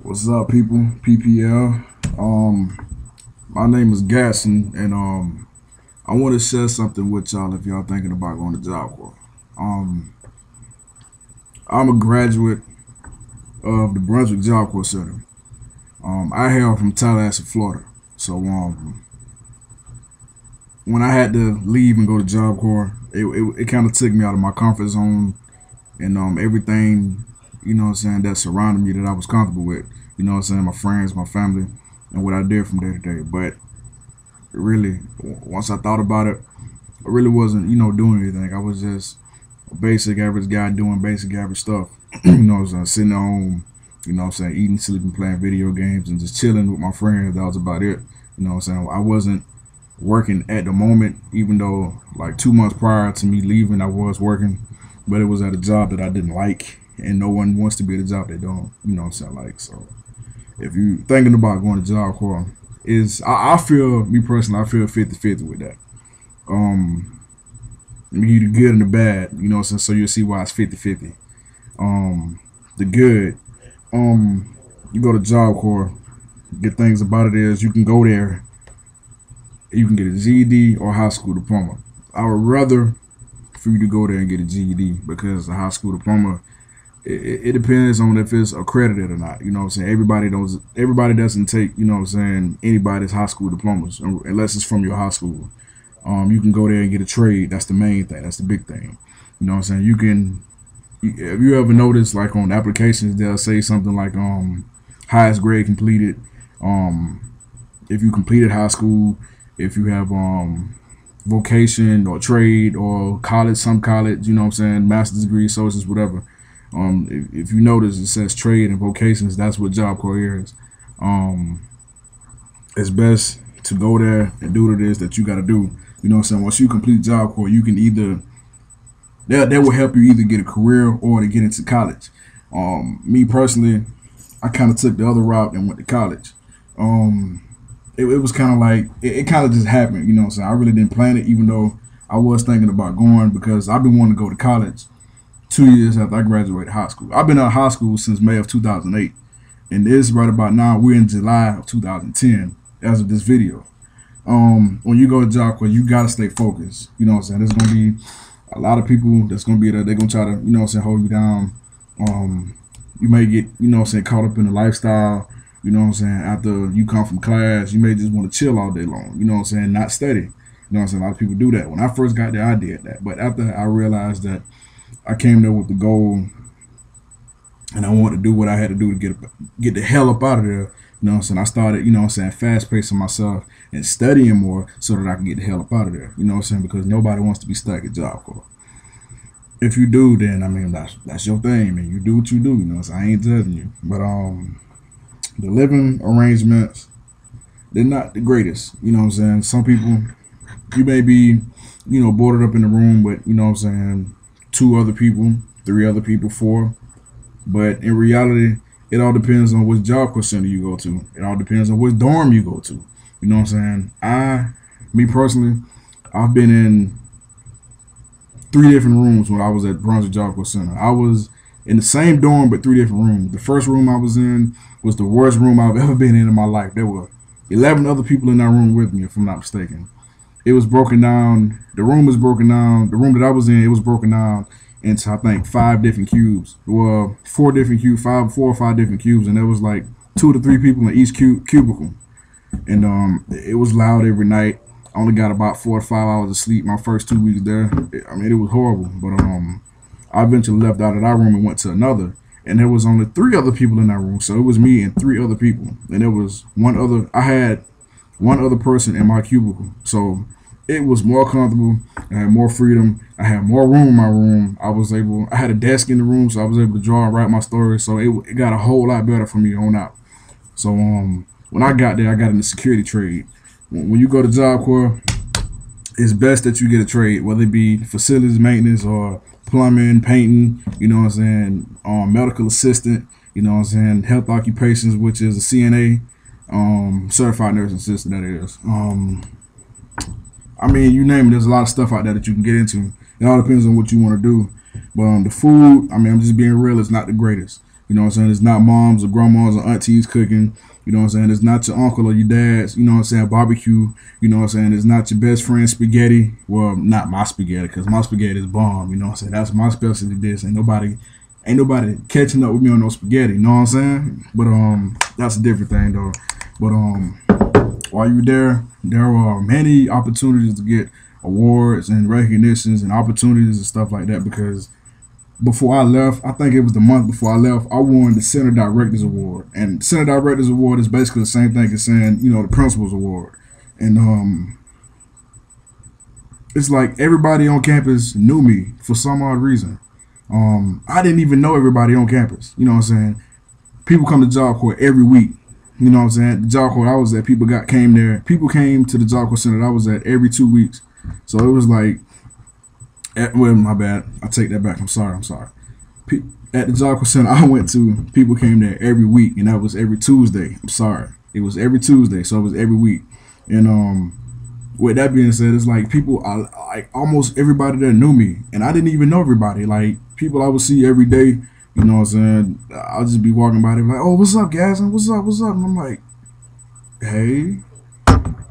What's up, people? PPL. My name is Gadson, and I want to share something with y'all if y'all thinking about going to Job Corps. I'm a graduate of the Brunswick Job Corps Center. I hail from Tallahassee, Florida. So when I had to leave and go to Job Corps, it kind of took me out of my comfort zone and everything, that surrounded me that I was comfortable with. My friends, my family, and what I did from day to day. But really, once I thought about it, I really wasn't, doing anything. I was just a basic average guy doing basic average stuff. Sitting at home, eating, sleeping, playing video games, and just chilling with my friends. That was about it. I wasn't working at the moment, even though like 2 months prior to me leaving, I was working, but it was at a job that I didn't like, and no one wants to be at a job they don't, like. So if you thinking about going to Job Corps, I feel, me personally, I feel 50-50 with that. You the good and the bad, so you'll see why it's 50-50. The good, you go to Job Corps, good things about it is you can go there, you can get a GED or a high school diploma. I would rather for you to go there and get a GED, because a high school diploma, it depends on if it's accredited or not. Everybody doesn't take, anybody's high school diplomas unless it's from your high school. You can go there and get a trade. That's the main thing. That's the big thing. You can, if you ever notice, like on applications, they'll say something like highest grade completed. If you completed high school, if you have vocation or trade or college, some college, master's degree, associates, whatever. If you notice, it says trade and vocations. That's what Job Corps is. It's best to go there and do what it is that you got to do. Once you complete Job Corps, you can either, that will help you either get a career or to get into college. Me personally, I kind of took the other route and went to college. It was kind of like, it kind of just happened, I really didn't plan it, even though I was thinking about going, because I've been wanting to go to college 2 years after I graduated high school. I've been out of high school since May of 2008. And this right about now, we're in July of 2010 as of this video. When you go to Job Corps, you got to stay focused. There's going to be a lot of people that's going to be there. They're going to try to, hold you down. You may get, caught up in the lifestyle. After you come from class, you may just want to chill all day long, not study. A lot of people do that. When I first got there, I did that. But after I realized that I came there with the goal and I wanted to do what I had to do to get the hell up out of there, I started, fast pacing myself and studying more so that I can get the hell up out of there, because nobody wants to be stuck at Job Corps. If you do, then, that's your thing, man. You do what you do, I ain't judging you. But, the living arrangements, they're not the greatest. Some people, you may be, boarded up in the room with, 2 other people, 3 other people, 4. But in reality, it all depends on which Job Corps center you go to. It all depends on which dorm you go to. Me personally, I've been in 3 different rooms when I was at Brunswick Job Corps Center. I was in the same dorm, but 3 different rooms. The first room I was in was the worst room I've ever been in my life. There were 11 other people in that room with me, if I'm not mistaken. It was broken down. The room was broken down. The room that I was in, it was broken down into, I think, 5 different cubes. Well, 4 different cubes, 4 or 5 different cubes, and there was like 2 to 3 people in each cubicle. And it was loud every night. I only got about 4 to 5 hours of sleep my first 2 weeks there. It was horrible. But I eventually left out of that room and went to another. And there was only 3 other people in that room. So it was me and 3 other people. And there was I had one other person in my cubicle. So it was more comfortable. I had more freedom. I had more room in my room. I had a desk in the room, so I was able to draw and write my story. So it got a whole lot better for me on out. So when I got there, I got in the security trade. When you go to Job Corps, it's best that you get a trade, whether it be facilities maintenance or plumbing, painting, medical assistant, health occupations, which is a CNA, certified nursing assistant, that is. You name it, there's a lot of stuff out there that you can get into. It all depends on what you want to do. But the food, I'm just being real, it's not the greatest. You know what I'm saying? It's not moms or grandmas or aunties cooking. You know what I'm saying? It's not your uncle or your dad's, you know what I'm saying, barbecue. You know what I'm saying? It's not your best friend's spaghetti. Well, not my spaghetti, because my spaghetti is bomb. You know what I'm saying? That's my specialty dish. Ain't nobody catching up with me on no spaghetti. You know what I'm saying? But that's a different thing though. But while you were there were many opportunities to get awards and recognitions and opportunities and stuff like that, because before I left, I think it was the month before I left, I won the Center Directors Award. And Center Directors Award is basically the same thing as saying, you know, the Principal's Award. And it's like everybody on campus knew me for some odd reason. I didn't even know everybody on campus. You know what I'm saying? People come to Job Corps every week. You know what I'm saying? The Job Corps I was at, people came there. People came to the Job Corps Center that I was at every 2 weeks. So it was like, well, my bad. I take that back. I'm sorry. At the Job Corps Center I went to, people came there every week, and that was every Tuesday. I'm sorry. It was every Tuesday, so it was every week. And with that being said, it's like people, like almost everybody there knew me, and I didn't even know everybody. Like people I would see every day, you know what I'm saying? I'll just be walking by there like, oh, what's up, Gadson? What's up? And I'm like, hey.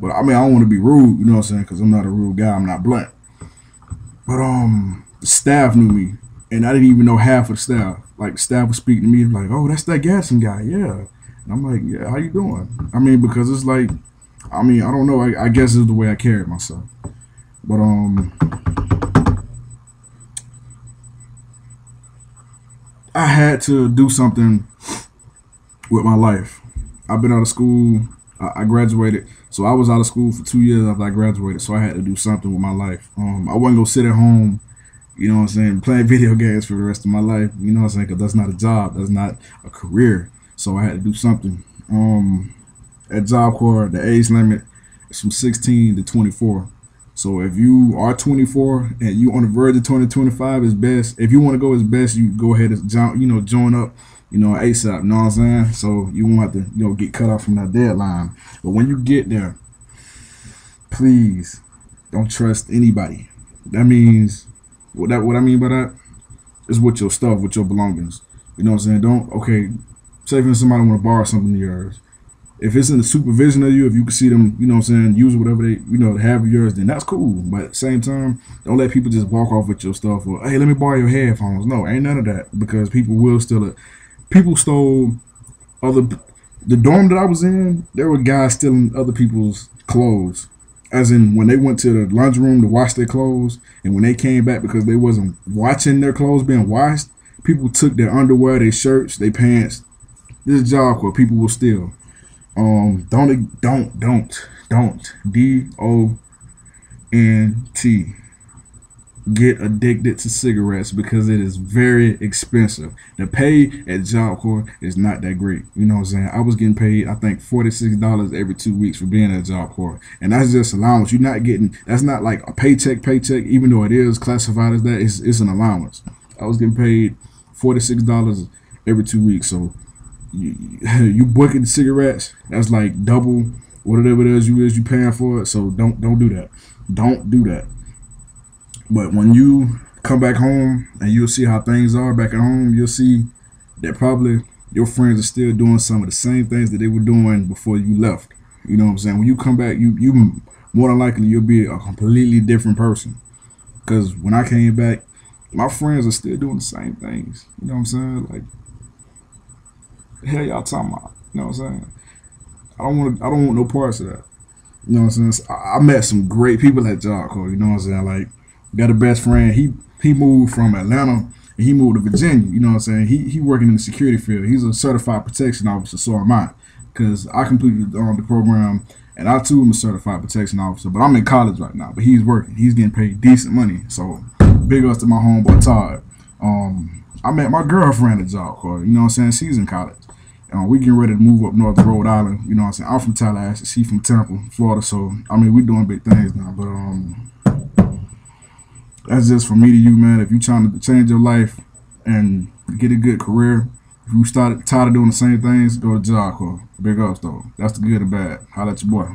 But I mean, I don't want to be rude, you know what I'm saying? Because I'm not a rude guy. I'm not blunt. But the staff knew me, and I didn't even know half of the staff. Like the staff would speak to me like, "Oh, that's that Gadson guy, yeah." And I'm like, "Yeah, how you doing?" I mean, because it's like, I mean, I don't know. I guess it's the way I carried myself. But I had to do something with my life. I've been out of school. I graduated, so I was out of school for 2 years after I graduated. So I had to do something with my life. I wasn't gonna sit at home, you know what I'm saying, playing video games for the rest of my life. You know what I'm saying? Because that's not a job. That's not a career. So I had to do something. At Job Corps, the age limit is from 16 to 24. So if you are 24 and you on the verge of 25, it's best. If you want to go as best, you go ahead and join up, you know, ASAP. You know what I'm saying? So you won't have to, you know, get cut off from that deadline. But when you get there, please don't trust anybody. That means what I mean by that is with your stuff, with your belongings. You know what I'm saying? Okay, say if somebody want to borrow something of yours. If it's in the supervision of you, if you can see them, you know what I'm saying, use whatever they, you know, have yours, then that's cool. But at the same time, don't let people just walk off with your stuff or, hey, let me borrow your headphones. No, ain't none of that, because people will steal it. People stole the dorm that I was in, there were guys stealing other people's clothes. As in, when they went to the lunchroom to wash their clothes, and when they came back because they wasn't watching their clothes being washed, people took their underwear, their shirts, their pants. This is Job Corps. People will steal. Don't DONT get addicted to cigarettes, because it is very expensive. The pay at Job Corps is not that great. You know what I'm saying? I was getting paid, I think, $46 every 2 weeks for being at Job Corps, and that's just allowance. You're not getting, that's not like a paycheck, even though it is classified as that. It's an allowance. I was getting paid $46 every 2 weeks, so you booking cigarettes, that's like double whatever it is you paying for it. So don't do that. Don't do that. But when you come back home and you'll see how things are back at home, you'll see that probably your friends are still doing some of the same things that they were doing before you left. You know what I'm saying? When you come back, you more than likely you'll be a completely different person. Because when I came back, my friends are still doing the same things. You know what I'm saying? Like, the hell y'all talking about? You know what I'm saying? I don't want no parts of that. You know what I'm saying? I met some great people at Job Corps. You know what I'm saying? Like, got a best friend. He moved from Atlanta and he moved to Virginia. You know what I'm saying? He working in the security field. He's a certified protection officer. So am I, because I completed the program, and I too am a certified protection officer. But I'm in college right now. But he's working. He's getting paid decent money. So big ups to my homeboy Todd. I met my girlfriend at Job Corps. You know what I'm saying? She's in college. We getting ready to move up north to Rhode Island. You know what I'm saying? I'm from Tallahassee. She from Temple, Florida. So, I mean, we doing big things now. But that's just from me to you, man. If you trying to change your life and get a good career, if you tired of doing the same things, go to Job Corps. Big ups, though. That's the good and bad. Holla at your boy.